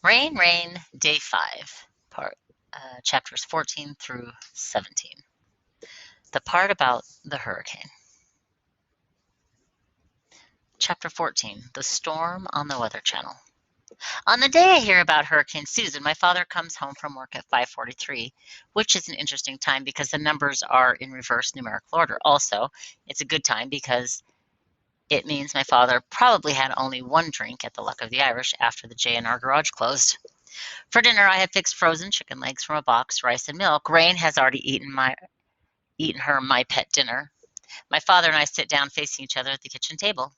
Rain, Rain, Day 5, chapters 14 through 17. The part about the hurricane. Chapter 14, The Storm on the Weather Channel. On the day I hear about Hurricane Susan, my father comes home from work at 5:43, which is an interesting time because the numbers are in reverse numerical order. Also, it's a good time because it means my father probably had only one drink at the Luck of the Irish after the J&R Garage closed. For dinner, I have fixed frozen chicken legs from a box, rice, and milk. Rain has already eaten her my pet dinner. My father and I sit down facing each other at the kitchen table.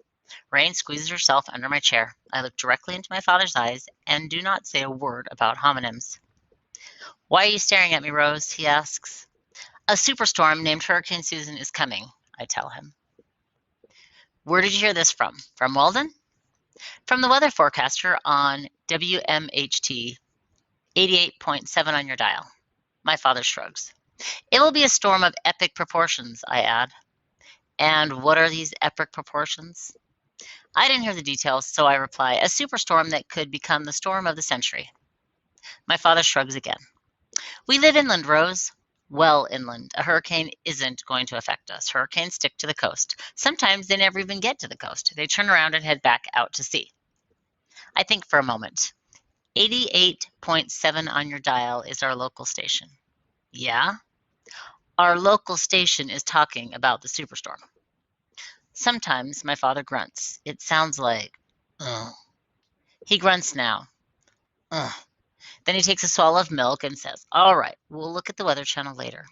Rain squeezes herself under my chair. I look directly into my father's eyes and do not say a word about homonyms. Why are you staring at me, Rose? He asks. A superstorm named Hurricane Susan is coming, I tell him. Where did you hear this from? From Weldon? From the weather forecaster on WMHT 88.7 on your dial. My father shrugs. It will be a storm of epic proportions, I add. And what are these epic proportions? I didn't hear the details, so I reply, a superstorm that could become the storm of the century. My father shrugs again. We live inland, Rose. Well inland. A hurricane isn't going to affect us. Hurricanes stick to the coast. Sometimes they never even get to the coast. They turn around and head back out to sea. I think for a moment. 88.7 on your dial is our local station. Yeah? Our local station is talking about the superstorm. Sometimes my father grunts. It sounds like, ugh. He grunts now. Ugh. Then he takes a swallow of milk and says, all right, we'll look at the Weather Channel later.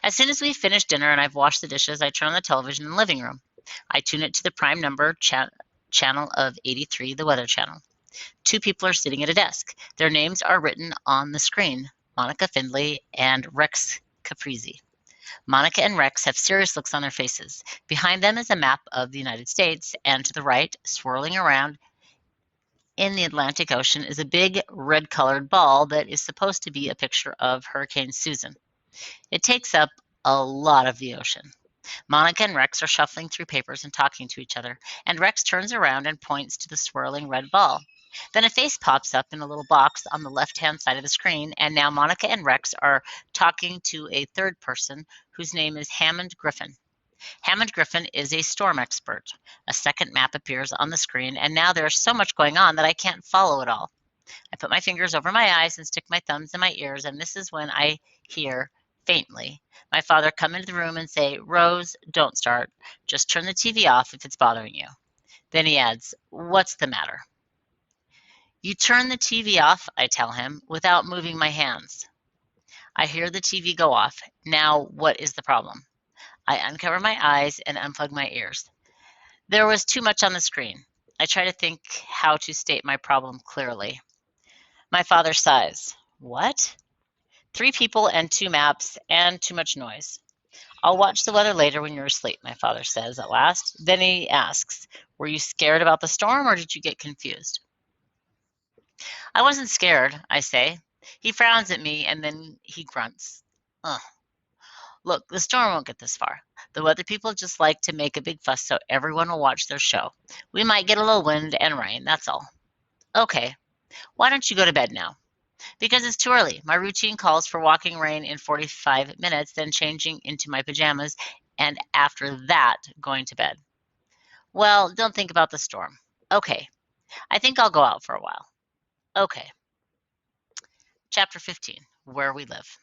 As soon as we've finished dinner and I've washed the dishes, I turn on the television in the living room. I tune it to the prime number channel of 83, the Weather Channel. Two people are sitting at a desk. Their names are written on the screen, Monica Findlay and Rex Caprizi. Monica and Rex have serious looks on their faces. Behind them is a map of the United States, and to the right, swirling around in the Atlantic Ocean, is a big red-colored ball that is supposed to be a picture of Hurricane Susan. It takes up a lot of the ocean. Monica and Rex are shuffling through papers and talking to each other, and Rex turns around and points to the swirling red ball. Then a face pops up in a little box on the left-hand side of the screen, and now Monica and Rex are talking to a third person whose name is Hammond Griffin. Hammond Griffin is a storm expert. A second map appears on the screen, and now there's so much going on that I can't follow it all. I put my fingers over my eyes and stick my thumbs in my ears, and this is when I hear, faintly, my father come into the room and say, Rose, don't start. Just turn the TV off if it's bothering you. Then he adds, what's the matter? You turn the TV off, I tell him, without moving my hands. I hear the TV go off. Now, what is the problem? I uncover my eyes and unplug my ears. There was too much on the screen. I try to think how to state my problem clearly. My father sighs. What? 3 people and 2 maps and too much noise. I'll watch the weather later when you're asleep, my father says at last. Then he asks, were you scared about the storm or did you get confused? I wasn't scared, I say. He frowns at me and then he grunts. Ugh. Look, the storm won't get this far. The weather people just like to make a big fuss so everyone will watch their show. We might get a little wind and rain, that's all. Okay, why don't you go to bed now? Because it's too early. My routine calls for walking Rain in 45 minutes, then changing into my pajamas, and after that, going to bed. Well, don't think about the storm. Okay, I think I'll go out for a while. Okay. Chapter 15, Where We Live.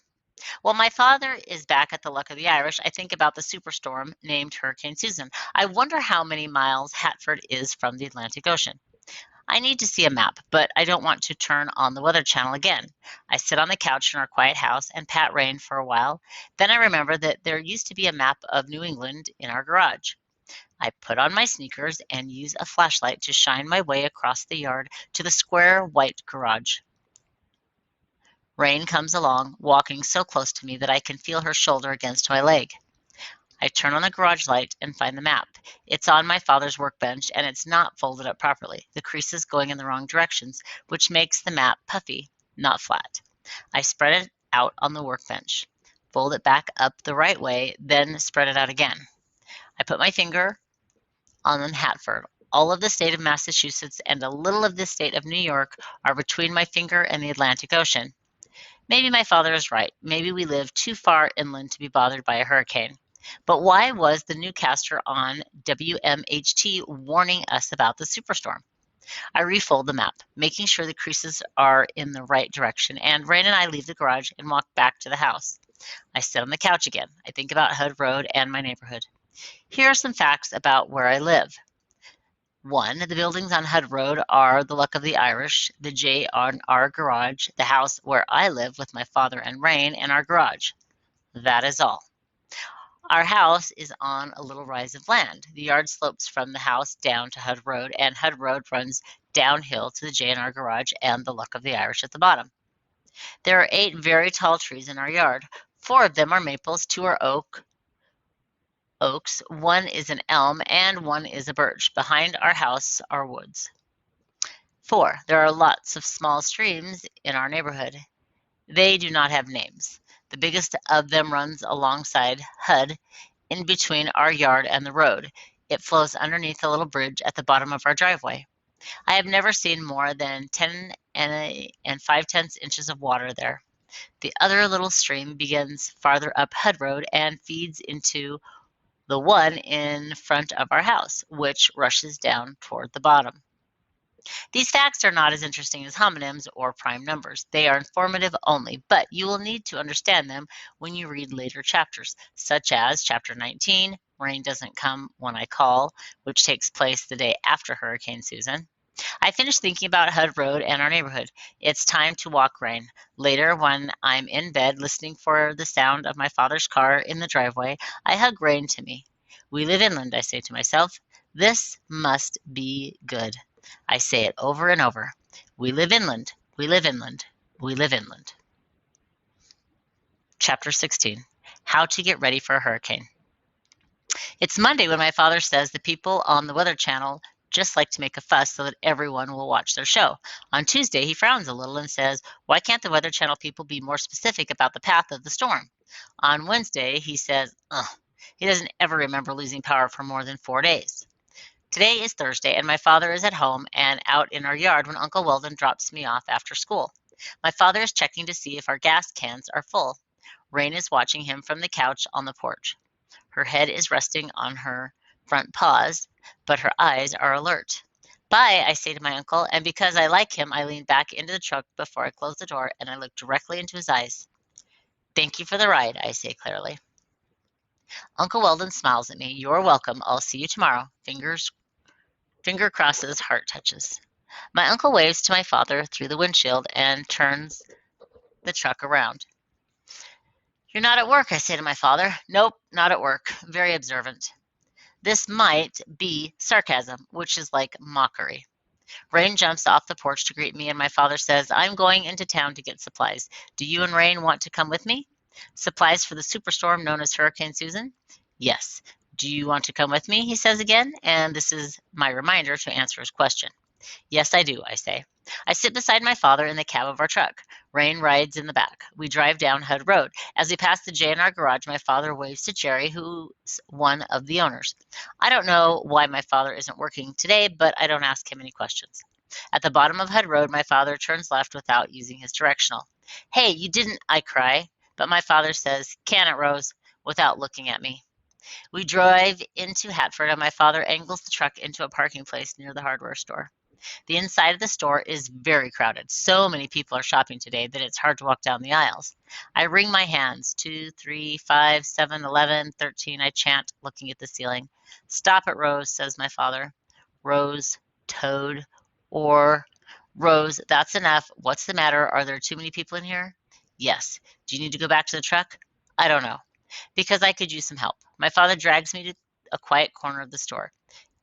While my father is back at the Luck of the Irish, I think about the superstorm named Hurricane Susan. I wonder how many miles Hatford is from the Atlantic Ocean. I need to see a map, but I don't want to turn on the Weather Channel again. I sit on the couch in our quiet house and pat Rain for a while. Then I remember that there used to be a map of New England in our garage. I put on my sneakers and use a flashlight to shine my way across the yard to the square white garage. Rain comes along, walking so close to me that I can feel her shoulder against my leg. I turn on the garage light and find the map. It's on my father's workbench and it's not folded up properly, the creases going in the wrong directions, which makes the map puffy, not flat. I spread it out on the workbench, fold it back up the right way, then spread it out again. I put my finger on Hatford. All of the state of Massachusetts and a little of the state of New York are between my finger and the Atlantic Ocean. Maybe my father is right. Maybe we live too far inland to be bothered by a hurricane. But why was the newscaster on WMHT warning us about the superstorm? I refold the map, making sure the creases are in the right direction, and Rain and I leave the garage and walk back to the house. I sit on the couch again. I think about Hud Road and my neighborhood. Here are some facts about where I live. 1. The buildings on Hud Road are the Luck of the Irish, the J&R Garage, the house where I live with my father and Rain, and our garage. That is all. Our house is on a little rise of land. The yard slopes from the house down to Hud Road, and Hud Road runs downhill to the J&R Garage and the Luck of the Irish at the bottom. There are 8 very tall trees in our yard. 4 of them are maples, 2 are oaks, 1 is an elm, and 1 is a birch. Behind our house are woods. 4. There are lots of small streams in our neighborhood. They do not have names. The biggest of them runs alongside Hud, in between our yard and the road. It flows underneath a little bridge at the bottom of our driveway. I have never seen more than 10 and 5/10 inches of water there. The other little stream begins farther up Hud Road and feeds into the one in front of our house, which rushes down toward the bottom. These facts are not as interesting as homonyms or prime numbers. They are informative only, but you will need to understand them when you read later chapters, such as Chapter 19, Rain Doesn't Come When I Call, which takes place the day after Hurricane Susan. I finished thinking about Hud Road and our neighborhood. It's time to walk Rain. Later, when I'm in bed listening for the sound of my father's car in the driveway, I hug Rain to me. We live inland, I say to myself. This must be good. I say it over and over. We live inland. We live inland. We live inland. Chapter 16. How to get ready for a hurricane. It's Monday when my father says the people on the Weather Channel just like to make a fuss so that everyone will watch their show. On Tuesday, he frowns a little and says, why can't the Weather Channel people be more specific about the path of the storm? On Wednesday, he says, he doesn't ever remember losing power for more than 4 days. Today is Thursday, and my father is at home and out in our yard when Uncle Weldon drops me off after school. My father is checking to see if our gas cans are full. Rain is watching him from the couch on the porch. Her head is resting on her front paws, but her eyes are alert. Bye, I say to my uncle, and because I like him, I lean back into the truck before I close the door, and I look directly into his eyes. Thank you for the ride, I say clearly. Uncle Weldon smiles at me. You're welcome. I'll see you tomorrow. Finger crosses, heart touches. My uncle waves to my father through the windshield and turns the truck around. You're not at work, I say to my father. Nope, not at work. Very observant. This might be sarcasm, which is like mockery. Rain jumps off the porch to greet me, and my father says, I'm going into town to get supplies. Do you and Rain want to come with me? Supplies for the superstorm known as Hurricane Susan? Yes. Do you want to come with me? He says again, and this is my reminder to answer his question. Yes, I do, I say. I sit beside my father in the cab of our truck. Rain rides in the back. We drive down Hud Road. As we pass the J&R Garage, my father waves to Jerry, who's one of the owners. I don't know why my father isn't working today, but I don't ask him any questions. At the bottom of Hud Road, my father turns left without using his directional. Hey, you didn't, I cry, but my father says, can it, Rose, without looking at me. We drive into Hatford, and my father angles the truck into a parking place near the hardware store. The inside of the store is very crowded. So many people are shopping today that it's hard to walk down the aisles. I wring my hands. 2, 3, 5, 7, 11, 13, I chant, looking at the ceiling. Stop it, Rose, says my father. Rose, Toad, or Rose, that's enough. What's the matter? Are there too many people in here? Yes. Do you need to go back to the truck? I don't know. Because I could use some help. My father drags me to a quiet corner of the store.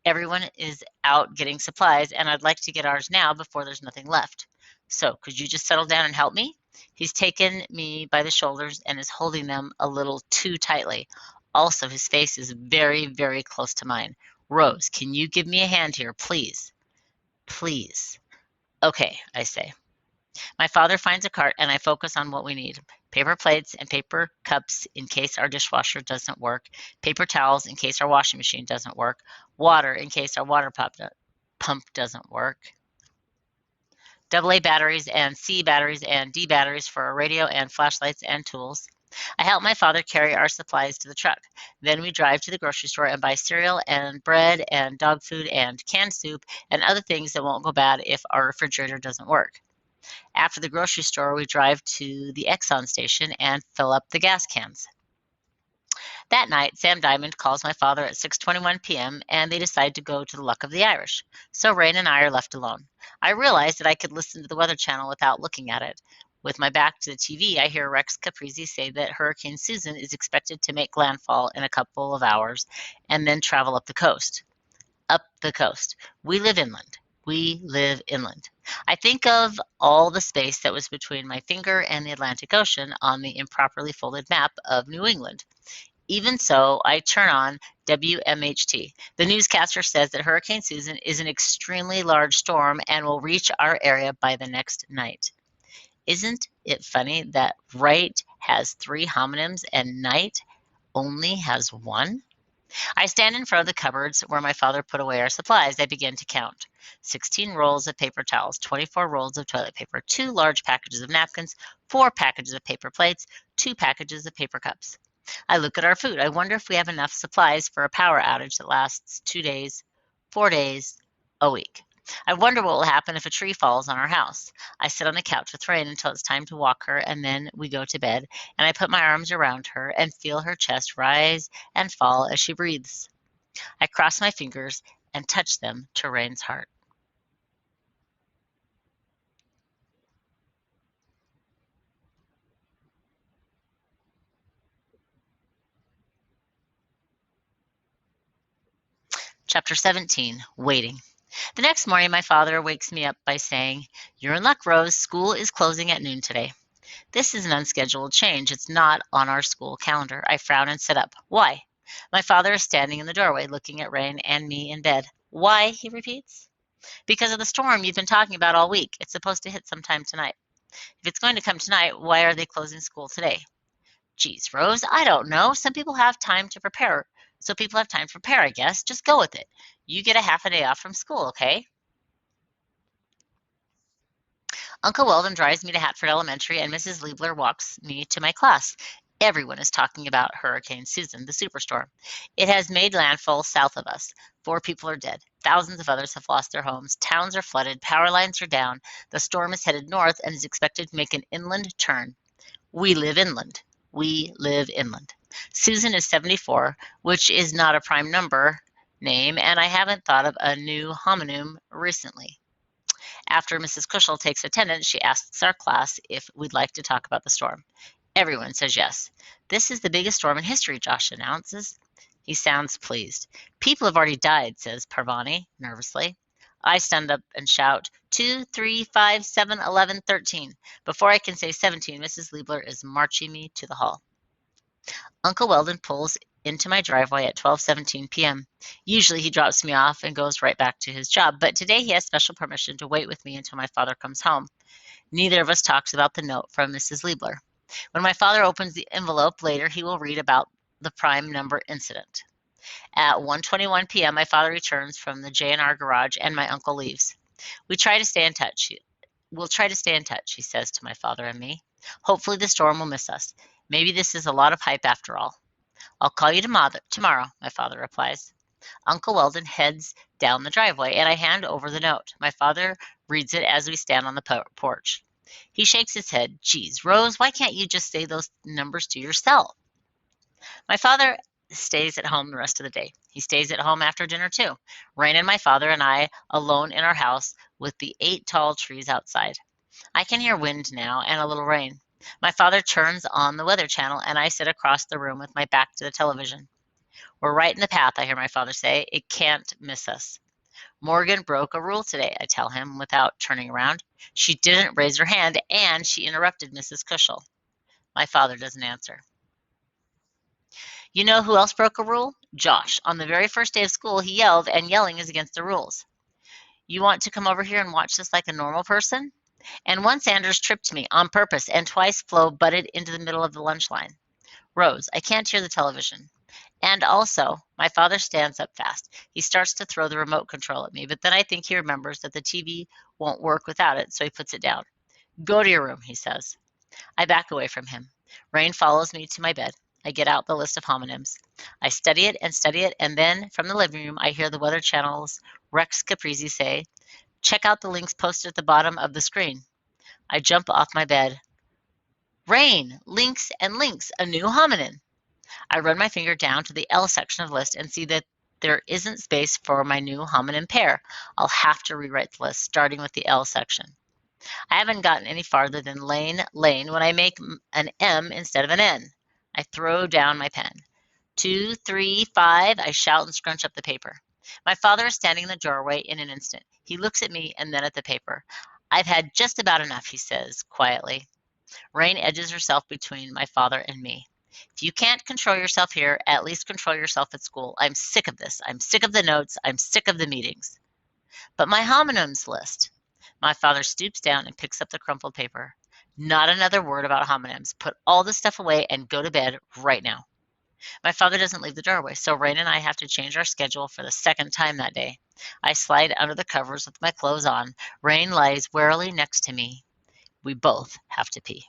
Everyone is out getting supplies, and I'd like to get ours now before there's nothing left. So, could you just settle down and help me? He's taken me by the shoulders and is holding them a little too tightly. Also, his face is very, very close to mine. Rose, can you give me a hand here, please? Please. Okay, I say. My father finds a cart, and I focus on what we need. Paper plates and paper cups in case our dishwasher doesn't work, paper towels in case our washing machine doesn't work, water in case our water pump doesn't work. AA batteries and C batteries and D batteries for our radio and flashlights and tools. I help my father carry our supplies to the truck. Then we drive to the grocery store and buy cereal and bread and dog food and canned soup and other things that won't go bad if our refrigerator doesn't work. After the grocery store, we drive to the Exxon station and fill up the gas cans. That night, Sam Diamond calls my father at 6:21 p.m. and they decide to go to the Luck of the Irish. So Rain and I are left alone. I realize that I could listen to the Weather Channel without looking at it. With my back to the TV, I hear Rex Caprizi say that Hurricane Susan is expected to make landfall in a couple of hours and then travel up the coast. Up the coast. We live inland. We live inland. I think of all the space that was between my finger and the Atlantic Ocean on the improperly folded map of New England. Even so, I turn on WMHT. The newscaster says that Hurricane Susan is an extremely large storm and will reach our area by the next night. Isn't it funny that right has 3 homonyms and night only has 1? I stand in front of the cupboards where my father put away our supplies. I begin to count. 16 rolls of paper towels, 24 rolls of toilet paper, 2 large packages of napkins, 4 packages of paper plates, 2 packages of paper cups. I look at our food. I wonder if we have enough supplies for a power outage that lasts 2 days, 4 days, a week. I wonder what will happen if a tree falls on our house. I sit on the couch with Rain until it's time to walk her, and then we go to bed, and I put my arms around her and feel her chest rise and fall as she breathes. I cross my fingers and touch them to Rain's heart. Chapter 17, Waiting. The next morning, my father wakes me up by saying, "You're in luck, Rose. School is closing at noon today." This is an unscheduled change. It's not on our school calendar. I frown and sit up. Why? My father is standing in the doorway looking at Rain and me in bed. Why? He repeats. Because of the storm you've been talking about all week. It's supposed to hit sometime tonight. If it's going to come tonight, why are they closing school today? Geez, Rose, I don't know. Some people have time to prepare. So people have time to prepare, I guess. Just go with it. You get a half a day off from school, okay? Uncle Weldon drives me to Hatford Elementary, and Mrs. Liebler walks me to my class. Everyone is talking about Hurricane Susan, the superstorm. It has made landfall south of us. 4 people are dead. Thousands of others have lost their homes. Towns are flooded. Power lines are down. The storm is headed north and is expected to make an inland turn. We live inland. We live inland. Susan is 74, which is not a prime number name, and I haven't thought of a new homonym recently. After Mrs. Cushel takes attendance, she asks our class if we'd like to talk about the storm. Everyone says yes. This is the biggest storm in history, Josh announces. He sounds pleased. People have already died, says Parvani nervously. I stand up and shout, 2, 3, 5, 7, 11, 13. Before I can say 17, Mrs. Liebler is marching me to the hall. Uncle Weldon pulls into my driveway at 12:17 p.m. Usually he drops me off and goes right back to his job, but today he has special permission to wait with me until my father comes home. Neither of us talks about the note from Mrs. Liebler. When my father opens the envelope later, he will read about the prime number incident. At 1:21 p.m., my father returns from the J&R garage and my uncle leaves. We'll try to stay in touch, he says to my father and me. Hopefully the storm will miss us. Maybe this is a lot of hype after all. I'll call you tomorrow, my father replies. Uncle Weldon heads down the driveway, and I hand over the note. My father reads it as we stand on the porch. He shakes his head. Geez, Rose, why can't you just say those numbers to yourself? My father stays at home the rest of the day. He stays at home after dinner, too. Rain and my father and I alone in our house with the 8 tall trees outside. I can hear wind now and a little rain. My father turns on the Weather Channel, and I sit across the room with my back to the television. We're right in the path, I hear my father say. It can't miss us. Morgan broke a rule today, I tell him without turning around. She didn't raise her hand, and she interrupted Mrs. Cushel. My father doesn't answer. You know who else broke a rule? Josh. On the very first day of school, he yelled, and yelling is against the rules. You want to come over here and watch this like a normal person? And once Anders tripped me on purpose, and twice Flo butted into the middle of the lunch line. Rose, I can't hear the television. And also, my father stands up fast. He starts to throw the remote control at me, but then I think he remembers that the TV won't work without it, so he puts it down. Go to your room, he says. I back away from him. Rain follows me to my bed. I get out the list of homonyms. I study it, and then from the living room, I hear the Weather Channel's Rex Caprese say, check out the links posted at the bottom of the screen. I jump off my bed. Rain, links, and links, a new homonym. I run my finger down to the L section of the list and see that there isn't space for my new homonym pair. I'll have to rewrite the list, starting with the L section. I haven't gotten any farther than lane, lane when I make an M instead of an N. I throw down my pen. 2, 3, 5, I shout and scrunch up the paper. My father is standing in the doorway in an instant. He looks at me and then at the paper. I've had just about enough, he says quietly. Rain edges herself between my father and me. If you can't control yourself here, at least control yourself at school. I'm sick of this. I'm sick of the notes. I'm sick of the meetings. But my homonyms list. My father stoops down and picks up the crumpled paper. Not another word about homonyms. Put all this stuff away and go to bed right now. My father doesn't leave the doorway, so Rain and I have to change our schedule for the second time that day. I slide under the covers with my clothes on. Rain lies warily next to me. We both have to pee.